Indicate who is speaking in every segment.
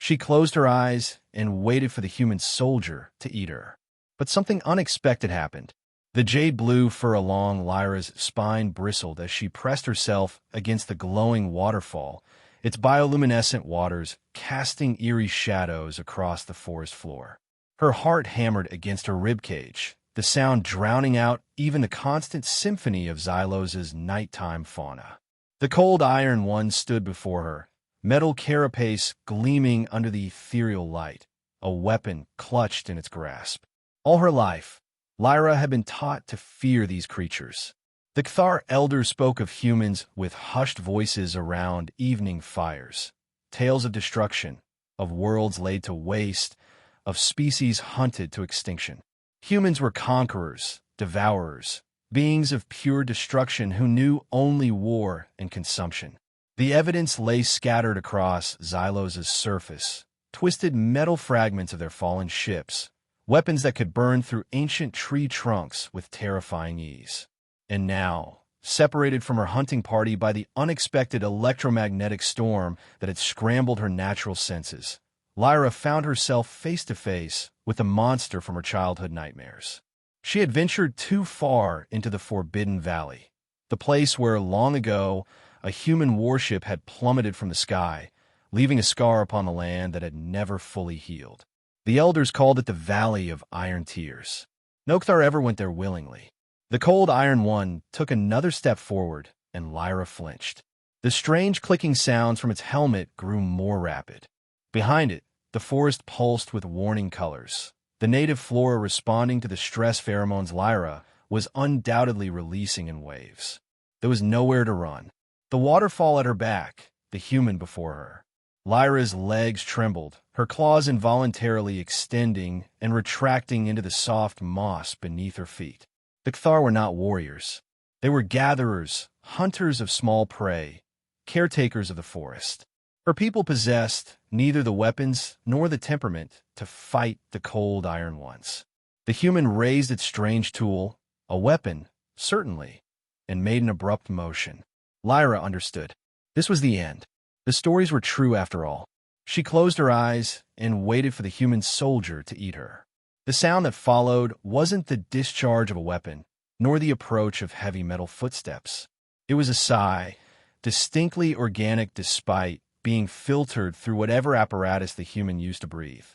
Speaker 1: She closed her eyes and waited for the human soldier to eat her. But something unexpected happened. The jade blue fur along Lyra's spine bristled as she pressed herself against the glowing waterfall, its bioluminescent waters casting eerie shadows across the forest floor. Her heart hammered against her ribcage, the sound drowning out even the constant symphony of Xylos's nighttime fauna. The cold iron one stood before her, metal carapace gleaming under the ethereal light, a weapon clutched in its grasp. All her life, Lyra had been taught to fear these creatures. The Cathar elders spoke of humans with hushed voices around evening fires, tales of destruction, of worlds laid to waste, of species hunted to extinction. Humans were conquerors, devourers, beings of pure destruction who knew only war and consumption. The evidence lay scattered across Xylos's surface, twisted metal fragments of their fallen ships, weapons that could burn through ancient tree trunks with terrifying ease. And now, separated from her hunting party by the unexpected electromagnetic storm that had scrambled her natural senses, Lyra found herself face to face with a monster from her childhood nightmares. She had ventured too far into the Forbidden Valley, the place where, long ago, a human warship had plummeted from the sky, leaving a scar upon the land that had never fully healed. The elders called it the Valley of Iron Tears. No Cathar ever went there willingly. The cold iron one took another step forward, and Lyra flinched. The strange clicking sounds from its helmet grew more rapid. Behind it, the forest pulsed with warning colors. The native flora responding to the stress pheromones Lyra was undoubtedly releasing in waves. There was nowhere to run. The waterfall at her back, the human before her. Lyra's legs trembled, her claws involuntarily extending and retracting into the soft moss beneath her feet. The Cathar were not warriors. They were gatherers, hunters of small prey, caretakers of the forest. Her people possessed neither the weapons nor the temperament to fight the cold iron ones. The human raised its strange tool, a weapon, certainly, and made an abrupt motion. Lyra understood. This was the end. The stories were true after all. She closed her eyes and waited for the human soldier to eat her. The sound that followed wasn't the discharge of a weapon, nor the approach of heavy metal footsteps. It was a sigh, distinctly organic despite being filtered through whatever apparatus the human used to breathe.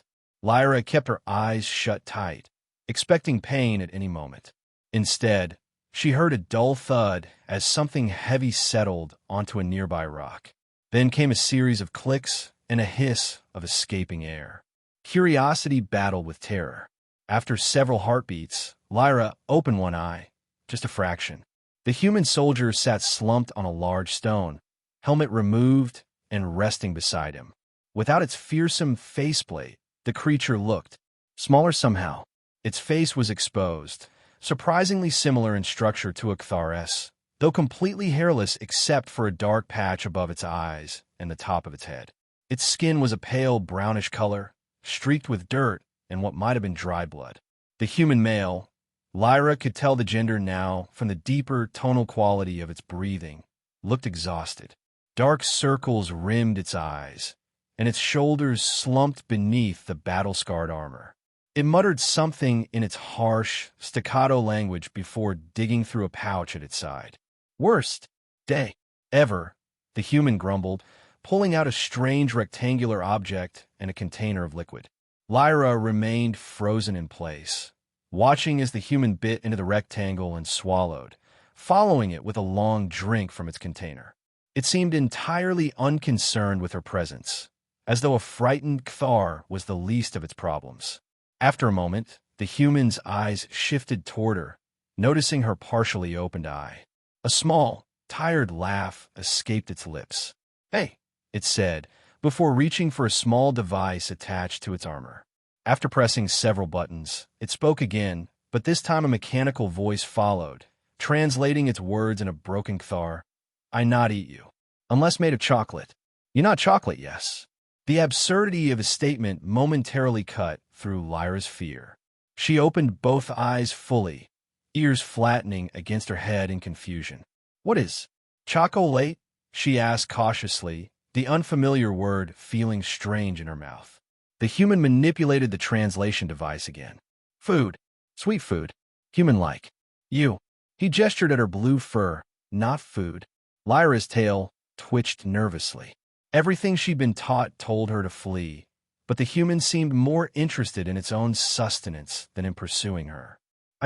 Speaker 1: Lyra kept her eyes shut tight, expecting pain at any moment. Instead, she heard a dull thud as something heavy settled onto a nearby rock. Then came a series of clicks and a hiss of escaping air. Curiosity battled with terror. After several heartbeats, Lyra opened one eye, just a fraction. The human soldier sat slumped on a large stone, helmet removed and resting beside him. Without its fearsome faceplate, the creature looked smaller somehow. Its face was exposed, surprisingly similar in structure to a Cathar's, though completely hairless except for a dark patch above its eyes and the top of its head. Its skin was a pale brownish color, streaked with dirt and what might have been dry blood. The human male, Lyra could tell the gender now from the deeper tonal quality of its breathing, looked exhausted. Dark circles rimmed its eyes, and its shoulders slumped beneath the battle-scarred armor. It muttered something in its harsh, staccato language before digging through a pouch at its side. "Worst day ever," the human grumbled, pulling out a strange rectangular object and a container of liquid. Lyra remained frozen in place, watching as the human bit into the rectangle and swallowed, following it with a long drink from its container. It seemed entirely unconcerned with her presence, as though a frightened Cathar was the least of its problems. After a moment, the human's eyes shifted toward her, noticing her partially opened eye. A small, tired laugh escaped its lips. "Hey," it said, before reaching for a small device attached to its armor. After pressing several buttons, it spoke again, but this time a mechanical voice followed, translating its words in a broken Cathar. "I not eat you, unless made of chocolate. You not chocolate, yes." The absurdity of his statement momentarily cut through Lyra's fear. She opened both eyes fully, ears flattening against her head in confusion. "What is chocolate?" she asked cautiously, the unfamiliar word feeling strange in her mouth. The human manipulated the translation device again. Food. Sweet food. Human-like. You. He gestured at her blue fur. Not food. Lyra's tail twitched nervously. Everything she'd been taught told her to flee, but the human seemed more interested in its own sustenance than in pursuing her.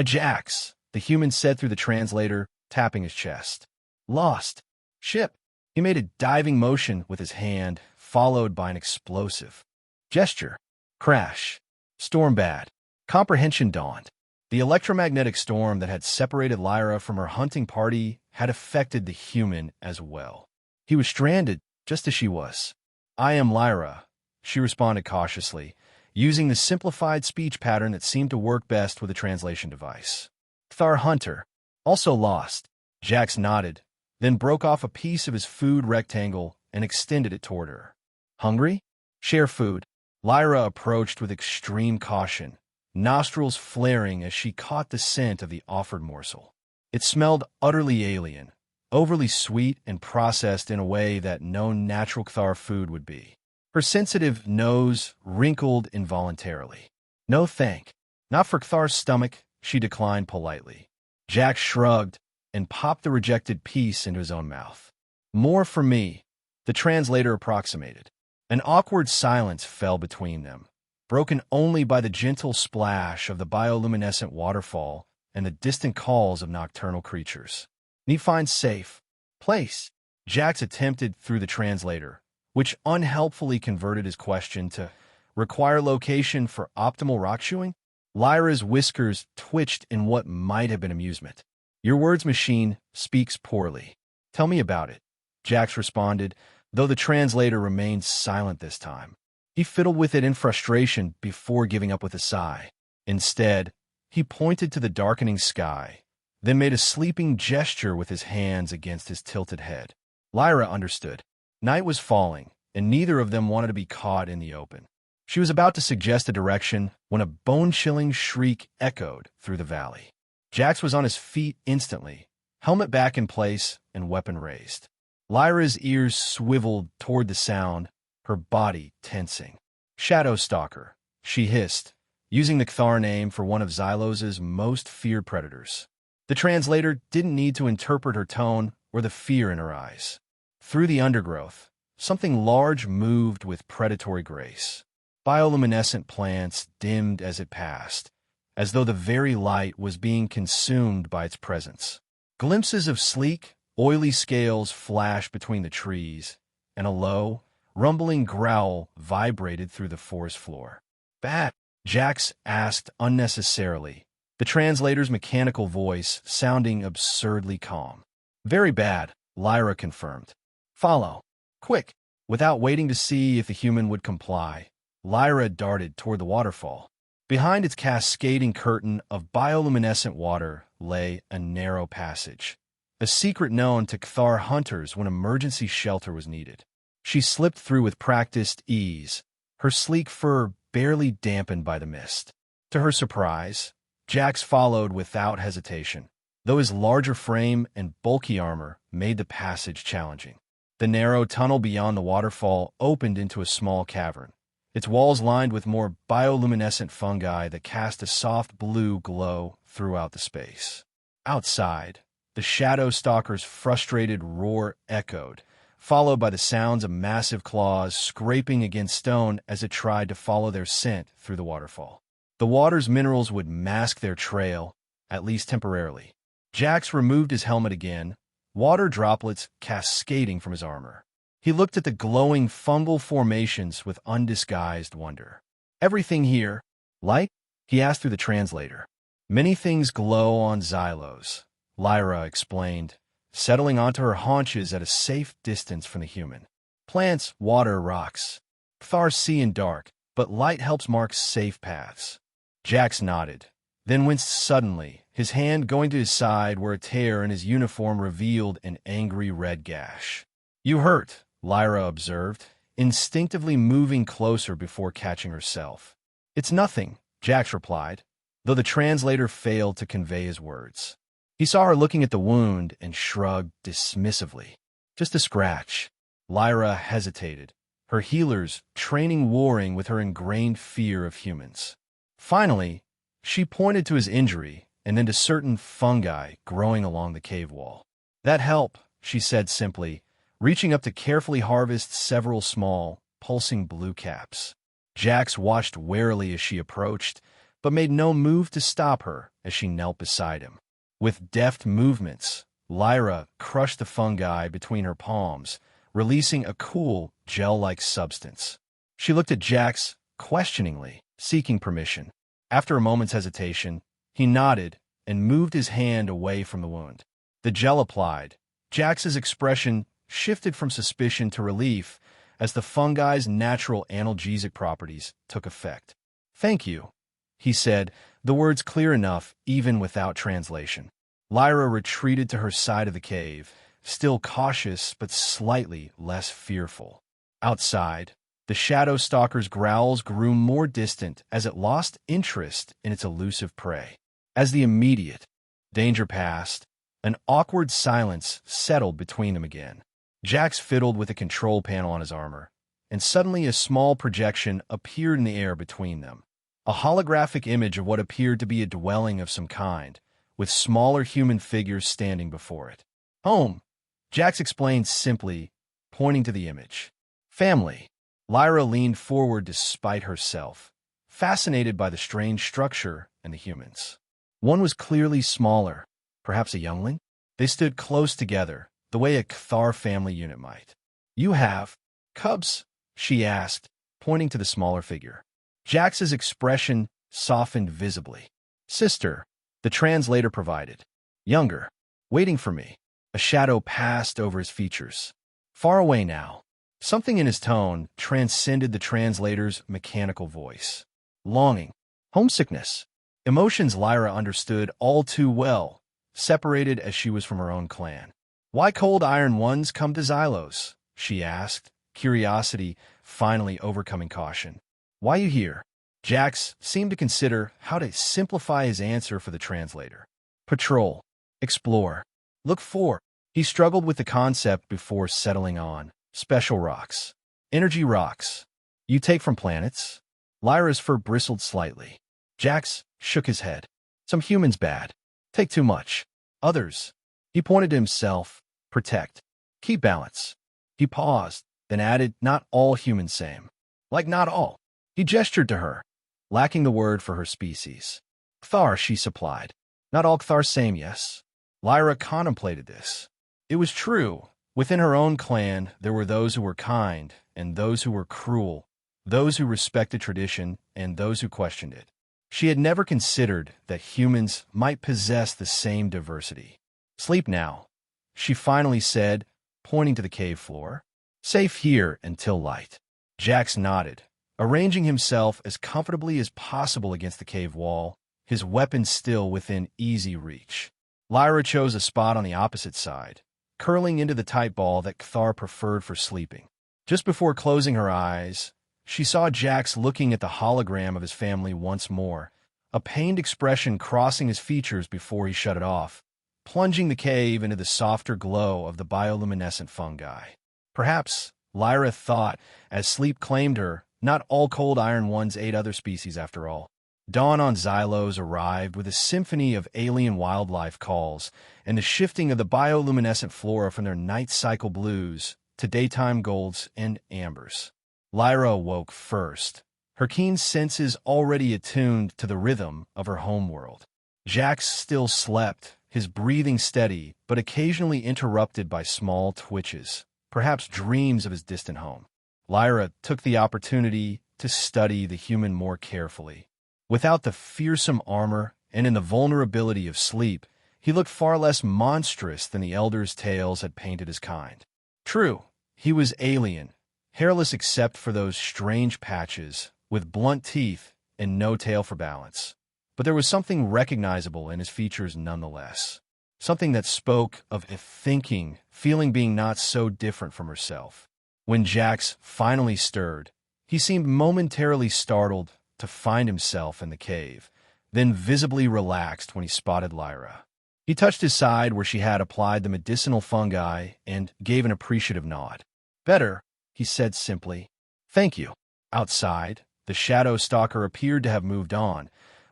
Speaker 1: Jax, the human said through the translator, tapping his chest. Lost. Ship. He made a diving motion with his hand, followed by an explosive gesture. Crash. Storm bad. Comprehension dawned. The electromagnetic storm that had separated Lyra from her hunting party had affected the human as well. He was stranded, just as she was. I am Lyra, she responded cautiously, using the simplified speech pattern that seemed to work best with a translation device. Thar Hunter. Also lost. Jax nodded, then broke off a piece of his food rectangle and extended it toward her. Hungry? Share food. Lyra approached with extreme caution, nostrils flaring as she caught the scent of the offered morsel. It smelled utterly alien, overly sweet and processed in a way that no natural Kthar food would be. Her sensitive nose wrinkled involuntarily. No thank. Not for Kthar's stomach, she declined politely. Jack shrugged and popped the rejected piece into his own mouth. More for me, the translator approximated. An awkward silence fell between them, broken only by the gentle splash of the bioluminescent waterfall and the distant calls of nocturnal creatures. Need find safe place, Jax attempted through the translator, which unhelpfully converted his question to require location for optimal rock chewing? Lyra's whiskers twitched in what might have been amusement. Your words machine speaks poorly. Tell me about it, Jax responded, though the translator remained silent this time. He fiddled with it in frustration before giving up with a sigh. Instead, he pointed to the darkening sky, then made a sleeping gesture with his hands against his tilted head. Lyra understood. Night was falling, and neither of them wanted to be caught in the open. She was about to suggest a direction when a bone-chilling shriek echoed through the valley. Jax was on his feet instantly, helmet back in place and weapon raised. Lyra's ears swiveled toward the sound, her body tensing. Shadow Stalker, she hissed, using the Kthar name for one of Xylos's most feared predators. The translator didn't need to interpret her tone or the fear in her eyes. Through the undergrowth, something large moved with predatory grace. Bioluminescent plants dimmed as it passed, as though the very light was being consumed by its presence. Glimpses of sleek, oily scales flashed between the trees, and a low, rumbling growl vibrated through the forest floor. Bat? Jax asked unnecessarily, the translator's mechanical voice sounding absurdly calm. Very bad, Lyra confirmed. Follow. Quick. Without waiting to see if the human would comply, Lyra darted toward the waterfall. Behind its cascading curtain of bioluminescent water lay a narrow passage, a secret known to Kthar hunters when emergency shelter was needed. She slipped through with practiced ease, her sleek fur barely dampened by the mist. To her surprise, Jax followed without hesitation, though his larger frame and bulky armor made the passage challenging. The narrow tunnel beyond the waterfall opened into a small cavern, its walls lined with more bioluminescent fungi that cast a soft blue glow throughout the space. Outside, the Shadow Stalker's frustrated roar echoed, followed by the sounds of massive claws scraping against stone as it tried to follow their scent through the waterfall. The water's minerals would mask their trail, at least temporarily. Jax removed his helmet again, water droplets cascading from his armor. He looked at the glowing fungal formations with undisguised wonder. Everything here, light? He asked through the translator. Many things glow on Xylos, Lyra explained, settling onto her haunches at a safe distance from the human. Plants, water, rocks. Kthar see in dark, but light helps mark safe paths. Jax nodded, then winced suddenly, his hand going to his side where a tear in his uniform revealed an angry red gash. You hurt, Lyra observed, instinctively moving closer before catching herself. It's nothing, Jax replied, though the translator failed to convey his words. He saw her looking at the wound and shrugged dismissively. Just a scratch. Lyra hesitated, her healers training warring with her ingrained fear of humans. Finally, she pointed to his injury and then to certain fungi growing along the cave wall. "That help," she said simply, reaching up to carefully harvest several small, pulsing blue caps. Jax watched warily as she approached, but made no move to stop her as she knelt beside him. With deft movements, Lyra crushed the fungi between her palms, releasing a cool, gel-like substance. She looked at Jax questioningly, seeking permission. After a moment's hesitation, he nodded and moved his hand away from the wound. The gel applied, Jax's expression shifted from suspicion to relief as the fungi's natural analgesic properties took effect. "Thank you," he said, the words clear enough even without translation. Lyra retreated to her side of the cave, still cautious but slightly less fearful. Outside, the Shadow Stalker's growls grew more distant as it lost interest in its elusive prey. As the immediate danger passed, an awkward silence settled between them again. Jax fiddled with the control panel on his armor, and suddenly a small projection appeared in the air between them. A holographic image of what appeared to be a dwelling of some kind, with smaller human figures standing before it. "Home," Jax explained simply, pointing to the image. "Family." Lyra leaned forward despite herself, fascinated by the strange structure and the humans. One was clearly smaller, perhaps a youngling. They stood close together, the way a Cathar family unit might. "You have cubs?" she asked, pointing to the smaller figure. Jax's expression softened visibly. "Sister," the translator provided. "Younger. Waiting for me." A shadow passed over his features. "Far away now." Something in his tone transcended the translator's mechanical voice. Longing. Homesickness. Emotions Lyra understood all too well, separated as she was from her own clan. "Why cold iron ones come to Xylos?" she asked, curiosity finally overcoming caution. "Why you here?" Jax seemed to consider how to simplify his answer for the translator. "Patrol. Explore. Look for." He struggled with the concept before settling on. "Special rocks. Energy rocks. You take from planets?" Lyra's fur bristled slightly. Jax shook his head. "Some humans bad. Take too much. Others." He pointed to himself. "Protect. Keep balance." He paused, then added, "Not all humans same." "Like not all." He gestured to her, lacking the word for her species. "Cathar," she supplied. "Not all Cathar same, yes." Lyra contemplated this. It was true. Within her own clan, there were those who were kind and those who were cruel, those who respected tradition and those who questioned it. She had never considered that humans might possess the same diversity. "Sleep now," she finally said, pointing to the cave floor. "Safe here until light." Jax nodded, arranging himself as comfortably as possible against the cave wall, his weapon still within easy reach. Lyra chose a spot on the opposite side, curling into the tight ball that Cathar preferred for sleeping. Just before closing her eyes, she saw Jax looking at the hologram of his family once more, a pained expression crossing his features before he shut it off, plunging the cave into the softer glow of the bioluminescent fungi. Perhaps, Lyra thought, as sleep claimed her, not all cold iron ones ate other species after all. Dawn on Xylos arrived with a symphony of alien wildlife calls and the shifting of the bioluminescent flora from their night cycle blues to daytime golds and ambers. Lyra awoke first, her keen senses already attuned to the rhythm of her homeworld. Jax still slept, his breathing steady but occasionally interrupted by small twitches, perhaps dreams of his distant home. Lyra took the opportunity to study the human more carefully. Without the fearsome armor and in the vulnerability of sleep, he looked far less monstrous than the elders' tales had painted his kind. True, he was alien, hairless except for those strange patches, with blunt teeth and no tail for balance. But there was something recognizable in his features nonetheless. Something that spoke of a thinking, feeling being not so different from herself. When Jax finally stirred, he seemed momentarily startled to find himself in the cave, then visibly relaxed when he spotted Lyra. He touched his side where she had applied the medicinal fungi and gave an appreciative nod. Better, he said simply. Thank you. Outside, the shadow stalker appeared to have moved on,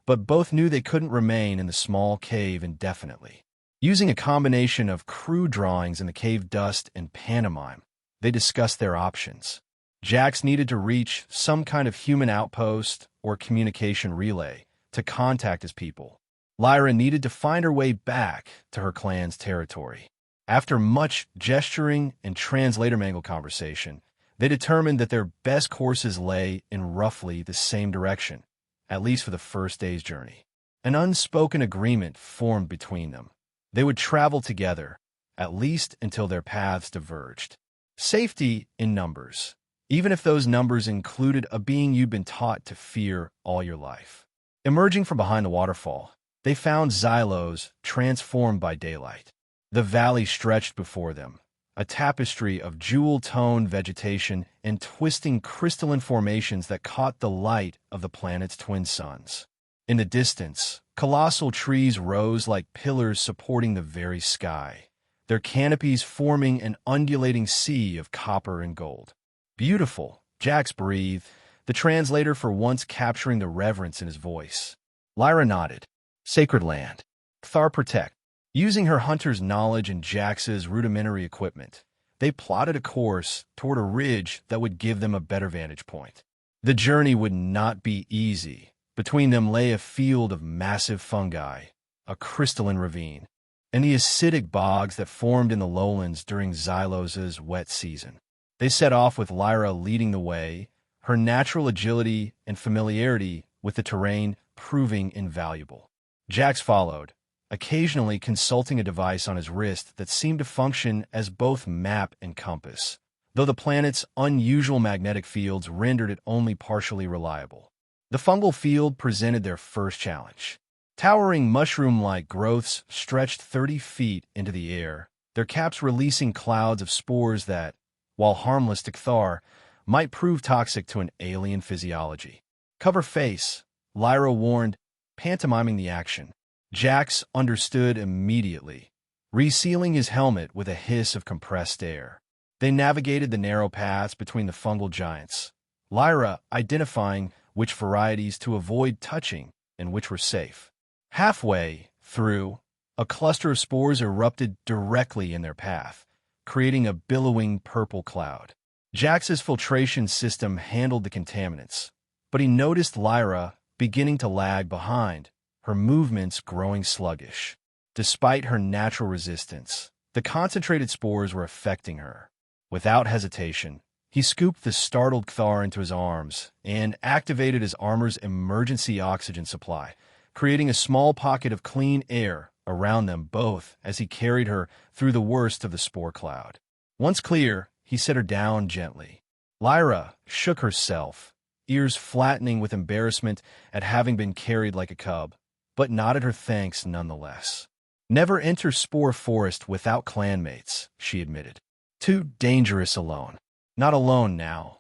Speaker 1: but both knew they couldn't remain in the small cave indefinitely. Using a combination of crude drawings in the cave dust and pantomime, they discussed their options. Jax needed to reach some kind of human outpost or communication relay to contact his people. Lyra needed to find her way back to her clan's territory. After much gesturing and translator-mangled conversation, they determined that their best courses lay in roughly the same direction, at least for the first day's journey. An unspoken agreement formed between them. They would travel together, at least until their paths diverged. Safety in numbers, even if those numbers included a being you'd been taught to fear all your life. Emerging from behind the waterfall, they found Xylos transformed by daylight. The valley stretched before them, a tapestry of jewel-toned vegetation and twisting crystalline formations that caught the light of the planet's twin suns. In the distance, colossal trees rose like pillars supporting the very sky, their canopies forming an undulating sea of copper and gold. Beautiful, Jax breathed, the translator for once capturing the reverence in his voice. Lyra nodded. Sacred land. Thar protect. Using her hunter's knowledge and Jax's rudimentary equipment, they plotted a course toward a ridge that would give them a better vantage point. The journey would not be easy. Between them lay a field of massive fungi, a crystalline ravine, and the acidic bogs that formed in the lowlands during Xylos's wet season. They set off with Lyra leading the way, her natural agility and familiarity with the terrain proving invaluable. Jax followed, occasionally consulting a device on his wrist that seemed to function as both map and compass, though the planet's unusual magnetic fields rendered it only partially reliable. The fungal field presented their first challenge. Towering mushroom-like growths stretched 30 feet into the air, their caps releasing clouds of spores that, while harmless to Thar, might prove toxic to an alien physiology. Cover face, Lyra warned, pantomiming the action. Jax understood immediately, resealing his helmet with a hiss of compressed air. They navigated the narrow paths between the fungal giants, Lyra identifying which varieties to avoid touching and which were safe. Halfway through, a cluster of spores erupted directly in their path, creating a billowing purple cloud. Jax's filtration system handled the contaminants, but he noticed Lyra beginning to lag behind, her movements growing sluggish. Despite her natural resistance, the concentrated spores were affecting her. Without hesitation, he scooped the startled Thar into his arms and activated his armor's emergency oxygen supply, creating a small pocket of clean air around them both as he carried her through the worst of the spore cloud. Once clear, he set her down gently. Lyra shook herself, ears flattening with embarrassment at having been carried like a cub, but nodded her thanks nonetheless. Never enter Spore Forest without clanmates, she admitted. Too dangerous alone. Not alone now,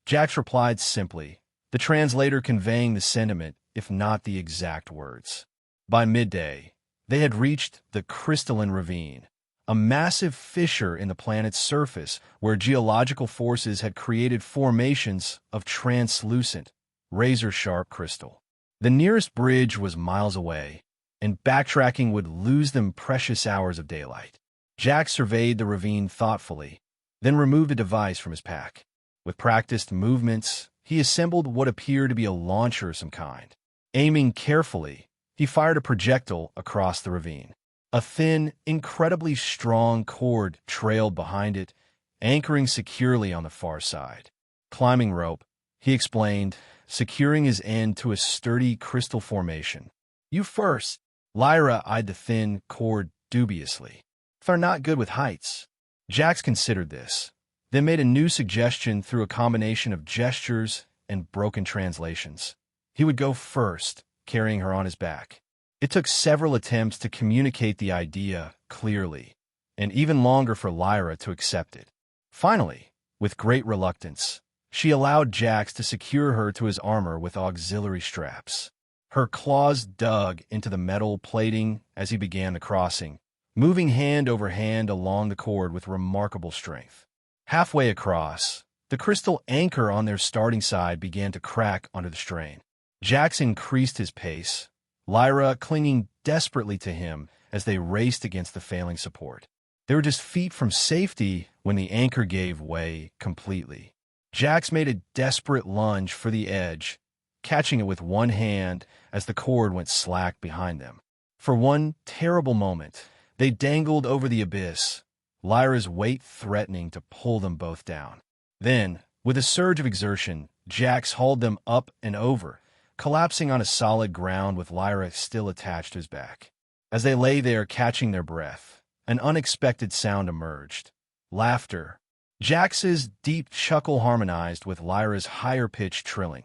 Speaker 1: Jax replied simply, the translator conveying the sentiment, if not the exact words. By midday, they had reached the crystalline ravine, a massive fissure in the planet's surface where geological forces had created formations of translucent, razor-sharp crystal. The nearest bridge was miles away, and backtracking would lose them precious hours of daylight. Jax surveyed the ravine thoughtfully, then removed a device from his pack. With practiced movements, he assembled what appeared to be a launcher of some kind. Aiming carefully, he fired a projectile across the ravine. A thin, incredibly strong cord trailed behind it, anchoring securely on the far side. Climbing rope, he explained, securing his end to a sturdy crystal formation. You first. Lyra eyed the thin cord dubiously. They're not good with heights. Jax considered this, then made a new suggestion through a combination of gestures and broken translations. He would go first, carrying her on his back. It took several attempts to communicate the idea clearly, and even longer for Lyra to accept it. Finally, with great reluctance, she allowed Jax to secure her to his armor with auxiliary straps. Her claws dug into the metal plating as he began the crossing, moving hand over hand along the cord with remarkable strength. Halfway across, the crystal anchor on their starting side began to crack under the strain. Jax increased his pace, Lyra clinging desperately to him as they raced against the failing support. They were just feet from safety when the anchor gave way completely. Jax made a desperate lunge for the edge, catching it with one hand as the cord went slack behind them. For one terrible moment, they dangled over the abyss, Lyra's weight threatening to pull them both down. Then, with a surge of exertion, Jax hauled them up and over, collapsing on a solid ground with Lyra still attached to his back. As they lay there catching their breath, an unexpected sound emerged. Laughter. Jax's deep chuckle harmonized with Lyra's higher-pitched trilling,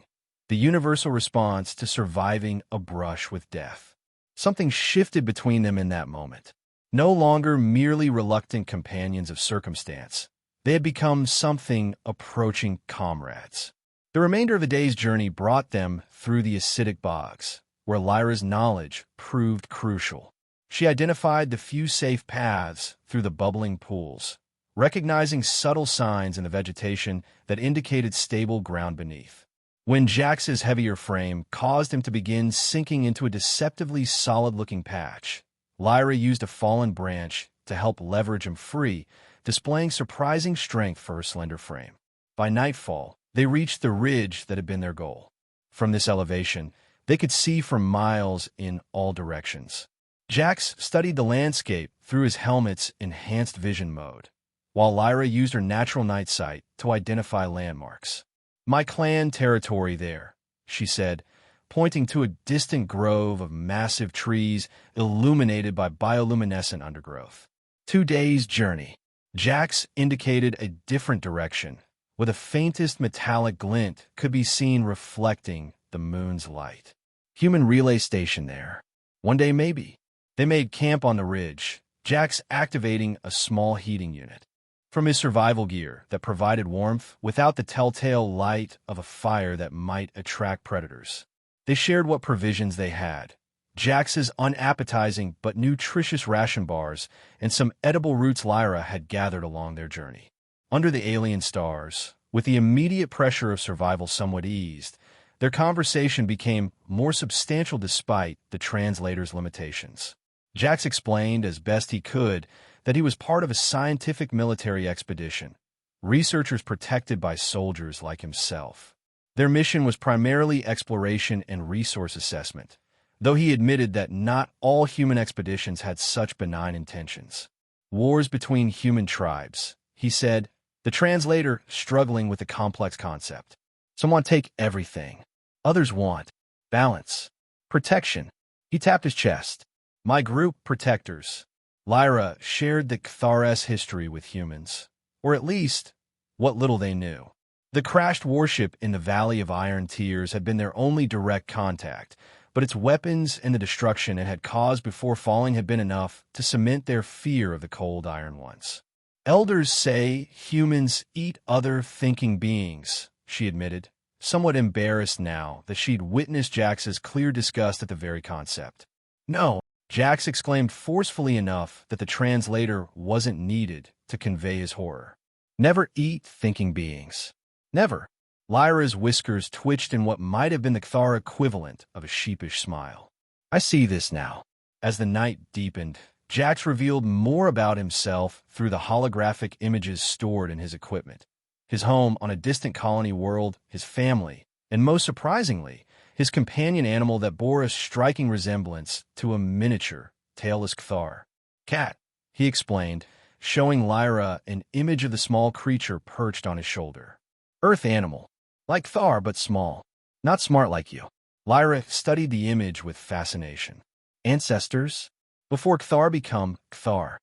Speaker 1: the universal response to surviving a brush with death. Something shifted between them in that moment. No longer merely reluctant companions of circumstance, they had become something approaching comrades. The remainder of the day's journey brought them through the acidic bogs, where Lyra's knowledge proved crucial. She identified the few safe paths through the bubbling pools, recognizing subtle signs in the vegetation that indicated stable ground beneath. When Jax's heavier frame caused him to begin sinking into a deceptively solid-looking patch, Lyra used a fallen branch to help leverage him free, displaying surprising strength for her slender frame. By nightfall, they reached the ridge that had been their goal. From this elevation, they could see for miles in all directions. Jax studied the landscape through his helmet's enhanced vision mode, while Lyra used her natural night sight to identify landmarks. "My clan territory there," she said, pointing to a distant grove of massive trees illuminated by bioluminescent undergrowth. 2 days' journey. Jax indicated a different direction, where the faintest metallic glint could be seen reflecting the moon's light. Human relay station there. One day, maybe. They made camp on the ridge, Jax activating a small heating unit. From his survival gear that provided warmth without the telltale light of a fire that might attract predators. They shared what provisions they had. Jax's unappetizing but nutritious ration bars and some edible roots Lyra had gathered along their journey. Under the alien stars, with the immediate pressure of survival somewhat eased, their conversation became more substantial despite the translator's limitations. Jax explained as best he could that he was part of a scientific military expedition, researchers protected by soldiers like himself. Their mission was primarily exploration and resource assessment, though he admitted that not all human expeditions had such benign intentions. Wars between human tribes, he said, the translator struggling with the complex concept. Some want to take everything. Others want balance, protection. He tapped his chest. My group, protectors. Lyra shared the Kthares history with humans, or at least what little they knew. The crashed warship in the Valley of Iron Tears had been their only direct contact, but its weapons and the destruction it had caused before falling had been enough to cement their fear of the cold Iron Ones. Elders say humans eat other thinking beings, she admitted, somewhat embarrassed now that she'd witnessed Jax's clear disgust at the very concept. No, Jax exclaimed forcefully enough that the translator wasn't needed to convey his horror. Never eat thinking beings. Never. Lyra's whiskers twitched in what might have been the Kthar equivalent of a sheepish smile. I see this now. As the night deepened, Jax revealed more about himself through the holographic images stored in his equipment. His home on a distant colony world, his family, and most surprisingly, his companion animal that bore a striking resemblance to a miniature, tailless Kthar. Cat, he explained, showing Lyra an image of the small creature perched on his shoulder. Earth animal. Like Kthar, but small. Not smart like you. Lyra studied the image with fascination. Ancestors? Before Kthar become Kthar.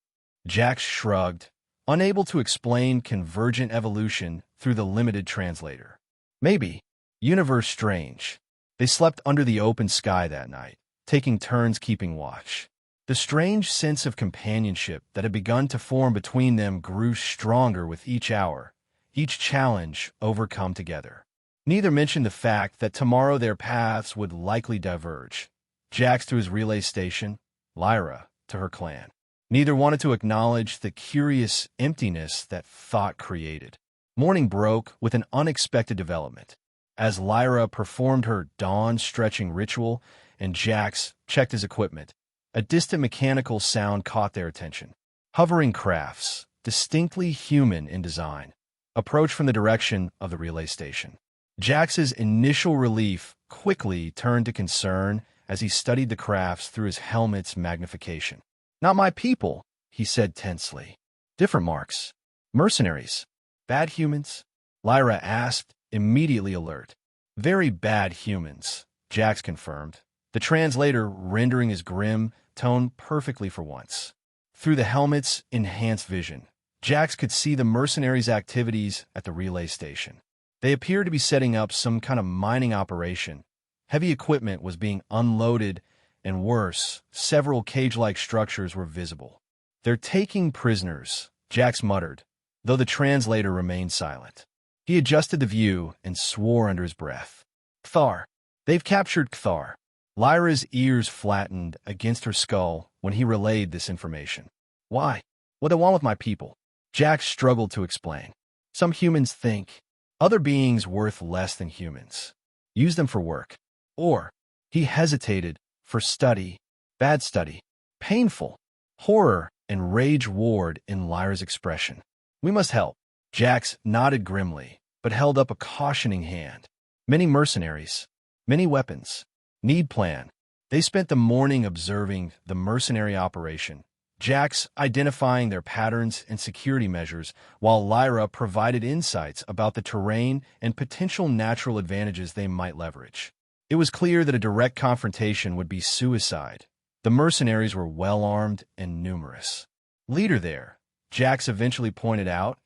Speaker 1: Jax shrugged, unable to explain convergent evolution through the limited translator. Maybe. Universe strange. They slept under the open sky that night, taking turns keeping watch. The strange sense of companionship that had begun to form between them grew stronger with each hour, each challenge overcome together. Neither mentioned the fact that tomorrow their paths would likely diverge. Jax to his relay station, Lyra to her clan. Neither wanted to acknowledge the curious emptiness that thought created. Morning broke with an unexpected development. As Lyra performed her dawn-stretching ritual and Jax checked his equipment, a distant mechanical sound caught their attention. Hovering crafts, distinctly human in design, approached from the direction of the relay station. Jax's initial relief quickly turned to concern as he studied the crafts through his helmet's magnification. "Not my people," he said tensely. "Different marks. Mercenaries. Bad humans?" Lyra asked, immediately alert. "Very bad humans," Jax confirmed, the translator rendering his grim tone perfectly for once. Through the helmet's enhanced vision, Jax could see the mercenaries' activities at the relay station. They appeared to be setting up some kind of mining operation. Heavy equipment was being unloaded, and worse, several cage-like structures were visible. "They're taking prisoners," Jax muttered, though the translator remained silent. He adjusted the view and swore under his breath. "Kthar. They've captured Kthar." Lyra's ears flattened against her skull when he relayed this information. "Why? What do they want with my people?" Jax struggled to explain. "Some humans think other beings worth less than humans. Use them for work. Or," he hesitated, "for study. Bad study. Painful." Horror and rage warred in Lyra's expression. "We must help." Jax nodded grimly, but held up a cautioning hand. "Many mercenaries. Many weapons. Need plan." They spent the morning observing the mercenary operation, Jax identifying their patterns and security measures, while Lyra provided insights about the terrain and potential natural advantages they might leverage. It was clear that a direct confrontation would be suicide. The mercenaries were well-armed and numerous. "Leader there," Jax eventually pointed out,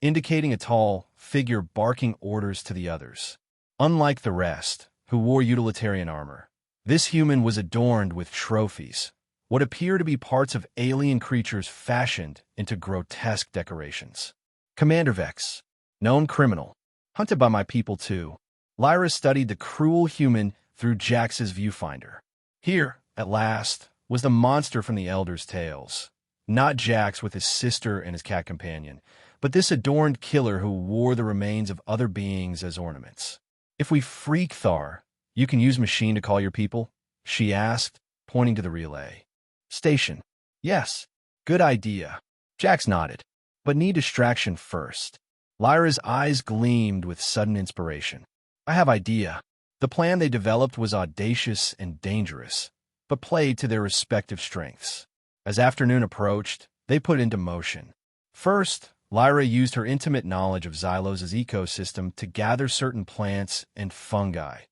Speaker 1: indicating a tall figure barking orders to the others. Unlike the rest, who wore utilitarian armor, this human was adorned with trophies, what appear to be parts of alien creatures fashioned into grotesque decorations. "Commander Vex, known criminal, hunted by my people too." Lyra studied the cruel human through Jax's viewfinder. Here, at last, was the monster from the Elder's Tales. Not Jax with his sister and his cat companion, but this adorned killer who wore the remains of other beings as ornaments. "If we free Kthar, you can use machine to call your people?" she asked, pointing to the relay station. "Yes, good idea." Jax nodded. "But need distraction first." Lyra's eyes gleamed with sudden inspiration. "I have idea." The plan they developed was audacious and dangerous, but played to their respective strengths. As afternoon approached, they put it into motion. First, Lyra used her intimate knowledge of Xylos's ecosystem to gather certain plants and fungi,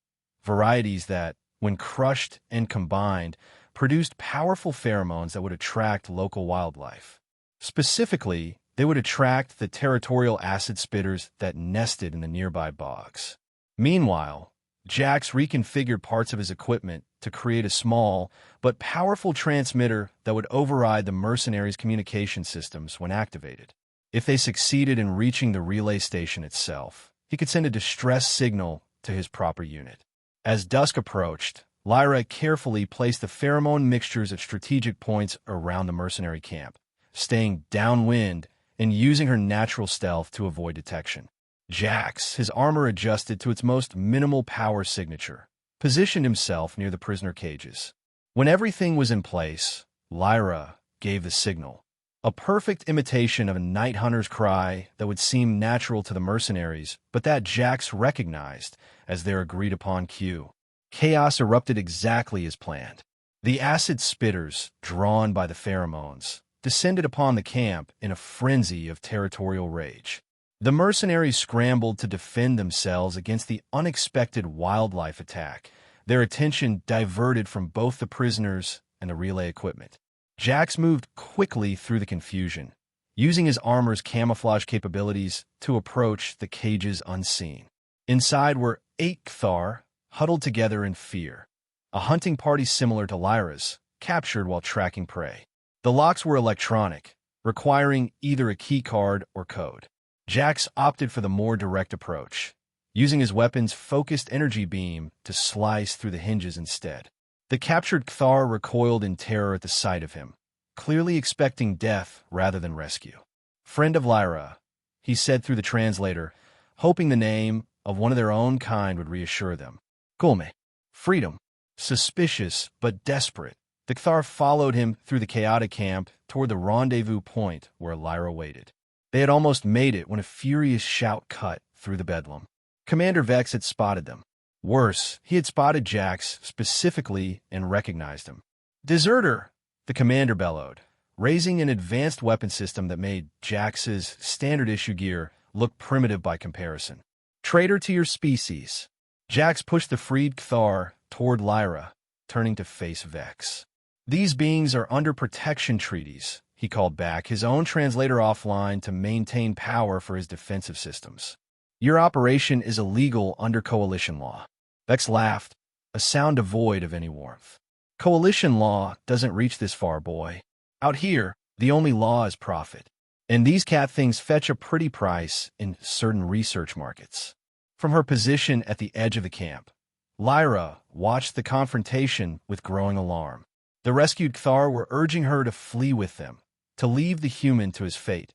Speaker 1: varieties that, when crushed and combined, produced powerful pheromones that would attract local wildlife. Specifically, they would attract the territorial acid spitters that nested in the nearby bogs. Meanwhile, Jax reconfigured parts of his equipment to create a small but powerful transmitter that would override the mercenaries' communication systems when activated. If they succeeded in reaching the relay station itself, he could send a distress signal to his proper unit. As dusk approached, Lyra carefully placed the pheromone mixtures at strategic points around the mercenary camp, staying downwind and using her natural stealth to avoid detection. Jax, his armor adjusted to its most minimal power signature, positioned himself near the prisoner cages. When everything was in place, Lyra gave the signal, a perfect imitation of a night hunter's cry that would seem natural to the mercenaries, but that Jax recognized as their agreed-upon cue. Chaos erupted exactly as planned. The acid spitters, drawn by the pheromones, descended upon the camp in a frenzy of territorial rage. The mercenaries scrambled to defend themselves against the unexpected wildlife attack, their attention diverted from both the prisoners and the relay equipment. Jax moved quickly through the confusion, using his armor's camouflage capabilities to approach the cages unseen. Inside were 8 Kthar, huddled together in fear, a hunting party similar to Lyra's, captured while tracking prey. The locks were electronic, requiring either a key card or code. Jax opted for the more direct approach, using his weapon's focused energy beam to slice through the hinges instead. The captured Kthar recoiled in terror at the sight of him, clearly expecting death rather than rescue. "Friend of Lyra," he said through the translator, hoping the name of one of their own kind would reassure them. "Gulme." Freedom. Suspicious but desperate, the Kthar followed him through the chaotic camp toward the rendezvous point where Lyra waited. They had almost made it when a furious shout cut through the bedlam. Commander Vex had spotted them. Worse, he had spotted Jax specifically and recognized him. "Deserter!" the commander bellowed, raising an advanced weapon system that made Jax's standard-issue gear look primitive by comparison. "Traitor to your species." Jax pushed the freed Kthar toward Lyra, turning to face Vex. "These beings are under protection treaties," he called back, his own translator offline to maintain power for his defensive systems. "Your operation is illegal under Coalition law." Vex laughed, a sound devoid of any warmth. "Coalition law doesn't reach this far, boy. Out here, the only law is profit. And these cat things fetch a pretty price in certain research markets." From her position at the edge of the camp, Lyra watched the confrontation with growing alarm. The rescued Kthar were urging her to flee with them, to leave the human to his fate.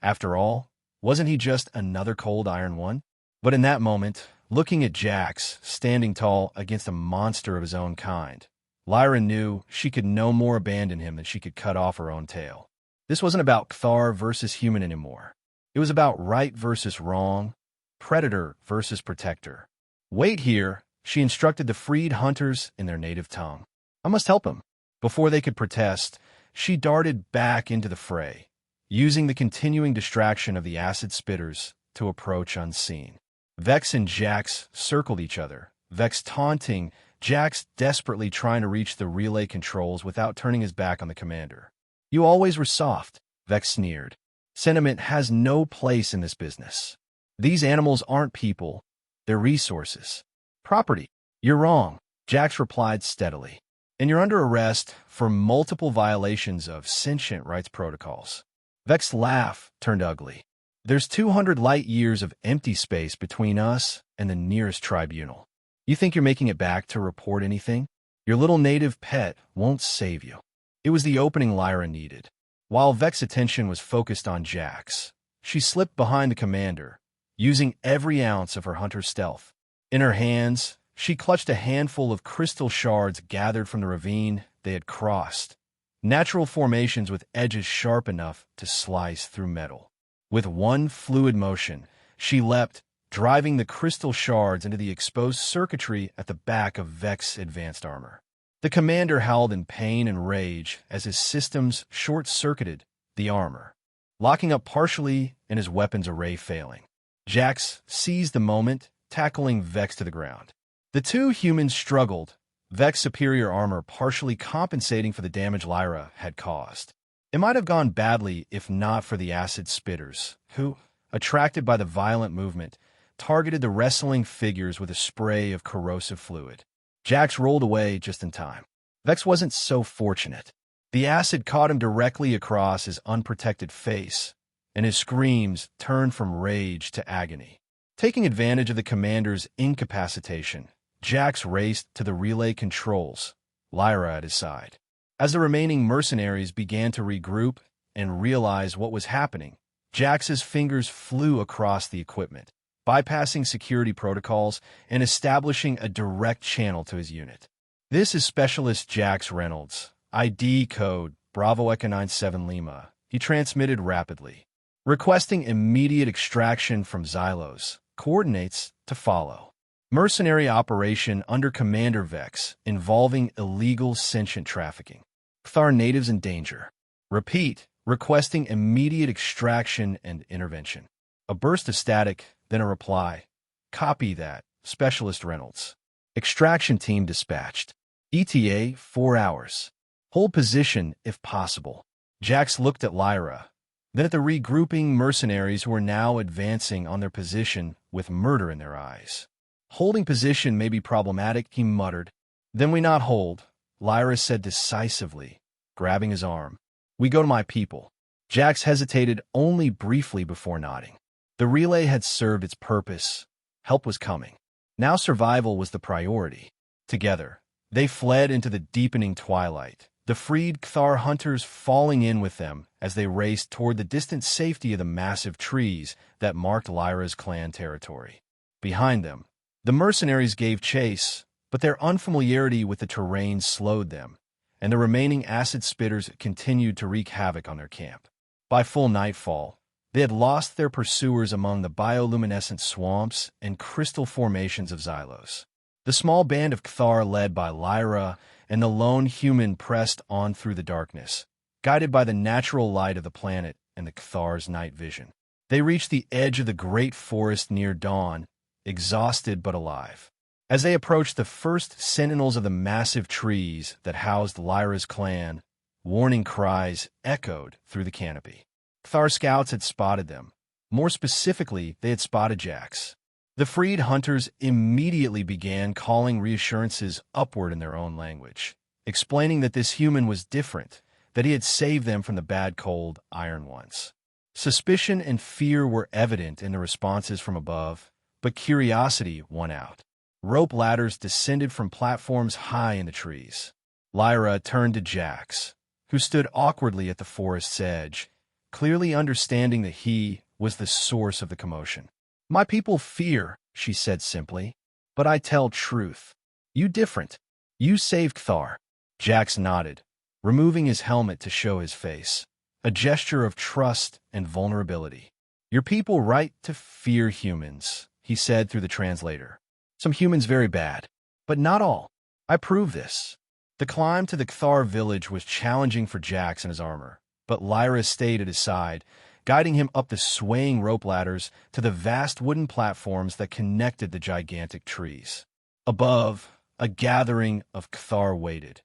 Speaker 1: After all, wasn't he just another cold iron one? But in that moment, looking at Jax standing tall against a monster of his own kind, Lyra knew she could no more abandon him than she could cut off her own tail. This wasn't about Kthar versus human anymore. It was about right versus wrong, predator versus protector. "Wait here," she instructed the freed hunters in their native tongue. "I must help him." Before they could protest, she darted back into the fray, using the continuing distraction of the acid spitters to approach unseen. Vex and Jax circled each other, Vex taunting, Jax desperately trying to reach the relay controls without turning his back on the commander. "You always were soft," Vex sneered. "Sentiment has no place in this business. These animals aren't people, they're resources. Property." "You're wrong," Jax replied steadily. "And you're under arrest for multiple violations of sentient rights protocols." Vex's laugh turned ugly. "There's 200 light years of empty space between us and the nearest tribunal. You think you're making it back to report anything? Your little native pet won't save you." It was the opening Lyra needed. While Vex's attention was focused on Jax, she slipped behind the commander, using every ounce of her hunter's stealth. In her hands, she clutched a handful of crystal shards gathered from the ravine they had crossed, natural formations with edges sharp enough to slice through metal. With one fluid motion, she leapt, driving the crystal shards into the exposed circuitry at the back of Vex's advanced armor. The commander howled in pain and rage as his systems short-circuited the armor, locking up partially and his weapons array failing. Jax seized the moment, tackling Vex to the ground. The two humans struggled, Vex's superior armor partially compensating for the damage Lyra had caused. It might have gone badly if not for the acid spitters, who, attracted by the violent movement, targeted the wrestling figures with a spray of corrosive fluid. Jax rolled away just in time. Vex wasn't so fortunate. The acid caught him directly across his unprotected face, and his screams turned from rage to agony. Taking advantage of the commander's incapacitation, Jax raced to the relay controls, Lyra at his side. As the remaining mercenaries began to regroup and realize what was happening, Jax's fingers flew across the equipment, bypassing security protocols and establishing a direct channel to his unit. "This is Specialist Jax Reynolds, ID code Bravo Echo 97 Lima," he transmitted rapidly. "Requesting immediate extraction from Xylos. Coordinates to follow. Mercenary operation under Commander Vex involving illegal sentient trafficking. Kthar natives in danger. Repeat, requesting immediate extraction and intervention." A burst of static, then a reply. "Copy that, Specialist Reynolds. Extraction team dispatched. ETA 4 hours. Hold position if possible." Jax looked at Lyra, then at the regrouping mercenaries who were now advancing on their position with murder in their eyes. "Holding position may be problematic," he muttered. "Then we not hold," Lyra said decisively, grabbing his arm. "We go to my people." Jax hesitated only briefly before nodding. The relay had served its purpose. Help was coming. Now survival was the priority. Together, they fled into the deepening twilight, the freed Cthar hunters falling in with them as they raced toward the distant safety of the massive trees that marked Lyra's clan territory. Behind them, the mercenaries gave chase, but their unfamiliarity with the terrain slowed them, and the remaining acid spitters continued to wreak havoc on their camp. By full nightfall, they had lost their pursuers among the bioluminescent swamps and crystal formations of Xylos. The small band of Cthar led by Lyra and the lone human pressed on through the darkness, guided by the natural light of the planet and the Cthar's night vision. They reached the edge of the great forest near dawn, exhausted but alive. As they approached the first sentinels of the massive trees that housed Lyra's clan, warning cries echoed through the canopy. Cthar scouts had spotted them. More specifically, they had spotted Jax. The freed hunters immediately began calling reassurances upward in their own language, explaining that this human was different, that he had saved them from the bad cold Iron Ones. Suspicion and fear were evident in the responses from above, but curiosity won out. Rope ladders descended from platforms high in the trees. Lyra turned to Jax, who stood awkwardly at the forest's edge, clearly understanding that he was the source of the commotion. "My people fear," she said simply, "but I tell truth. You different. You saved Cthar." Jax nodded, removing his helmet to show his face, a gesture of trust and vulnerability. "Your people right to fear humans," he said through the translator. "Some humans very bad, but not all. I prove this." The climb to the Cthar village was challenging for Jax and his armor, but Lyra stayed at his side, guiding him up the swaying rope ladders to the vast wooden platforms that connected the gigantic trees. Above, a gathering of Cthar waited.